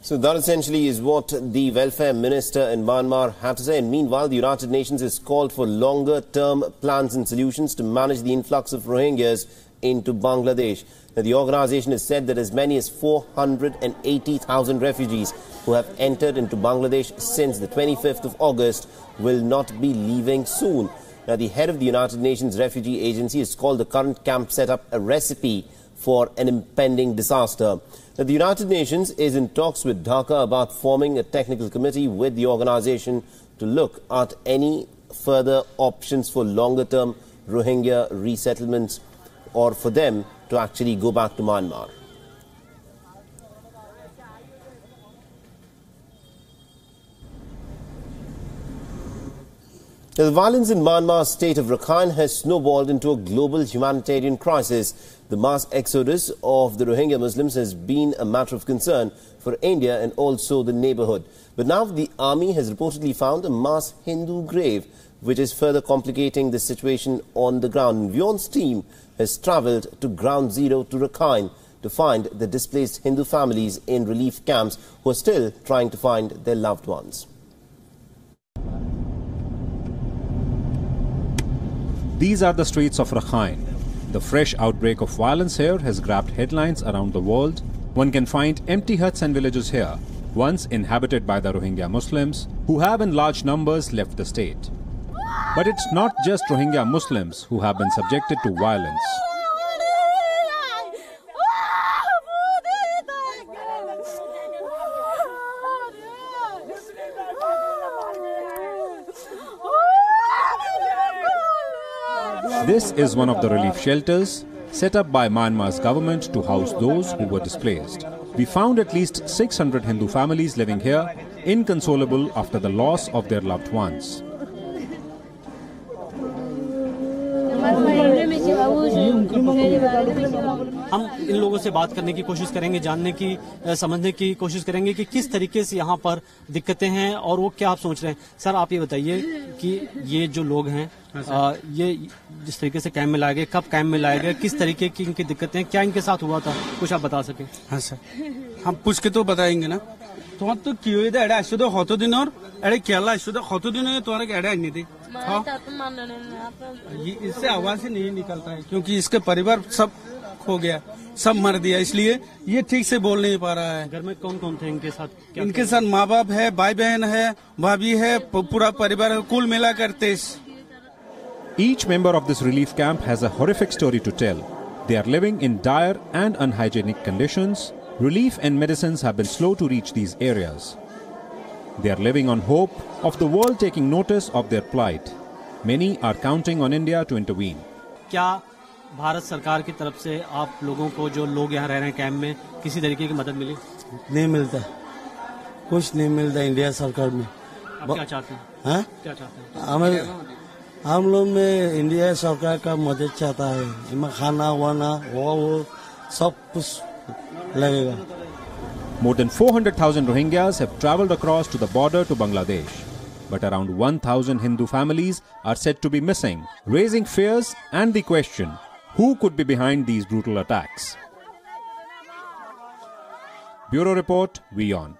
So that essentially is what the welfare minister in Myanmar had to say. And meanwhile, the United Nations has called for longer-term plans and solutions to manage the influx of Rohingyas into Bangladesh. Now, the organization has said that as many as 480,000 refugees who have entered into Bangladesh since the 25th of August will not be leaving soon. Now, the head of the United Nations Refugee Agency has called the current camp setup a recipe for an impending disaster. Now, the United Nations is in talks with Dhaka about forming a technical committee with the organization to look at any further options for longer-term Rohingya resettlements or for them to actually go back to Myanmar. The violence in Myanmar's state of Rakhine has snowballed into a global humanitarian crisis. The mass exodus of the Rohingya Muslims has been a matter of concern for India and also the neighborhood. But now the army has reportedly found a mass Hindu grave, which is further complicating the situation on the ground. WIOn's team has travelled to Ground Zero to Rakhine to find the displaced Hindu families in relief camps who are still trying to find their loved ones. These are the streets of Rakhine. The fresh outbreak of violence here has grabbed headlines around the world. One can find empty huts and villages here, once inhabited by the Rohingya Muslims, who have in large numbers left the state. But it's not just Rohingya Muslims who have been subjected to violence. This is one of the relief shelters set up by Myanmar's government to house those who were displaced. We found at least 600 Hindu families living here, inconsolable after the loss of their loved ones. हम इन लोगों से बात करने की कोशिश करेंगे, जानने की, समझने की कोशिश करेंगे कि किस तरीके से यहाँ पर दिक्कतें हैं और वो क्या आप सोच रहे हैं। सर, आप ये बताइए कि ये जो लोग हैं, ये जिस तरीके से कैंप में लाए गए, कब कैंप में लाए गए, किस तरीके की इनकी दिक्कतें हैं, क्या इनके साथ हुआ था, कुछ आप बता सकें। हाँ सर, हम पूछ के तो बताएंगे ना। তোমার তো কি হয়ে যায়, এটা আসলে কতদিনের, এটা কেলা আসলে কতদিন হয়ে তোমার এটা আনি थी। इससे आवाज ही नहीं निकलता है क्योंकि इसके परिवार सब खो गया, सब मर दिया, इसलिए ये ठीक से बोल नहीं पा रहा है। घर में कौन कौन थे इनके साथ? इनके साथ माँ बाप है, भाई बहन है, भाभी है, पूरा परिवार है, कुल मिला कर 23। Each member of this relief camp has a horrific story to tell. They are living in dire and unhygienic conditions. Relief and medicines have been slow to reach these areas. They are living on hope of the world taking notice of their plight. Many are counting on India to intervene. क्या भारत सरकार की तरफ से आप लोगों को, जो लोग यहाँ रह रहे हैं कैंप में, किसी तरीके की मदद मिली? नहीं मिलता, कुछ नहीं मिलता इंडिया सरकार में। आप क्या चाहते हैं? हाँ? क्या चाहते हैं? हम लोग में इंडिया सरकार का मदद चाहता है, इनमें खाना वाना वो सब कुछ लगेगा। More than 400,000 Rohingyas have travelled across to the border to Bangladesh. But around 1,000 Hindu families are said to be missing, raising fears and the question, who could be behind these brutal attacks? Bureau Report, WIOn.